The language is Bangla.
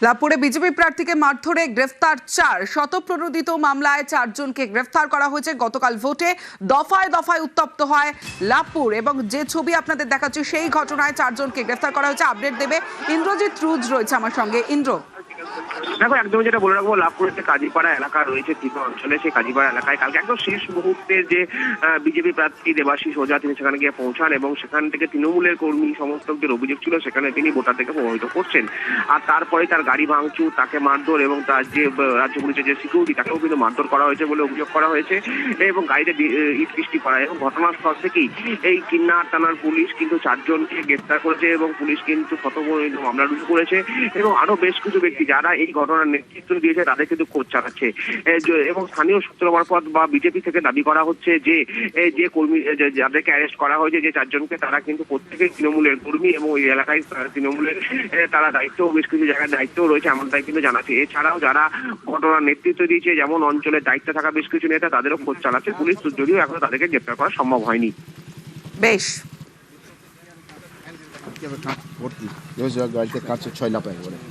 লাভপুরে বিজেপি প্রার্থীকে মারধরে গ্রেফতার 4। শতপ্রণোদিত মামলায় 4 জনকে গ্রেফতার করা হয়েছে। গতকাল ভোটে দফায় দফায় উত্তপ্ত হয় লাভপুর এবং যে ছবি আপনাদের দেখাচ্ছি সেই ঘটনায় 4 জনকে গ্রেফতার করা হয়েছে। আপডেট দেবে ইন্দ্রজিৎ রুজ রয়েছে আমার সঙ্গে। ইন্দ্র, দেখো, একদম যেটা বলে রাখবো, লাভপুরের যে কাজীপাড়া এলাকা রয়েছে তীব্র অঞ্চলে, সেই কাজীপাড়া এলাকায় কালকে একদম শেষ মুহূর্তে যে বিজেপি প্রার্থী দেবাশিস ওঝা তিনি সেখানে গিয়ে পৌঁছান এবং সেখান থেকে তৃণমূলের কর্মী সমর্থকদের অভিযোগ ছিল সেখানে তিনি ভোটার থেকে প্রভাবিত করছেন। আর তারপরে তার গাড়ি ভাঙচুর, তাকে মারধর এবং তার যে রাজ্য পুলিশের যে সিকিউরিটি তাকেও কিন্তু মারধর করা হয়েছে বলে অভিযোগ করা হয়েছে এবং গাড়িতে ইট বৃষ্টি করা। এবং ঘটনাস্থল থেকেই এই কিন্নার থানার পুলিশ কিন্তু 4 জনকে গ্রেফতার করেছে এবং পুলিশ কিন্তু শতপ্রণোদিত মামলা রুজু করেছে এবং আরো বেশ কিছু ব্যক্তি যারা এই ঘটনার নেতৃত্ব দিয়েছে তাদের কিন্তু খোঁজ চালাচ্ছে। এবং স্থানীয় সূত্র মারফত বা বিজেপি থেকে দাবি করা হচ্ছে যে যে কর্মী যাদেরকে অ্যারেস্ট করা হয়েছে, যে 4 জনকে, তারা কিন্তু প্রত্যেকেই তৃণমূলের কর্মী এবং ওই এলাকায় তৃণমূলের তারা দায়িত্ব, বেশ কিছু জায়গায় দায়িত্ব রয়েছে এমনটাই কিন্তু জানাচ্ছে। এছাড়াও যারা ঘটনার নেতৃত্ব দিয়েছে, যেমন অঞ্চলের দায়িত্বে থাকা বেশ কিছু নেতা, তাদেরও খোঁজ চালাচ্ছে পুলিশ, যদিও এখনো তাদেরকে গ্রেপ্তার করা সম্ভব হয়নি। বেশ গাড়িতে কাছে 6 লাখ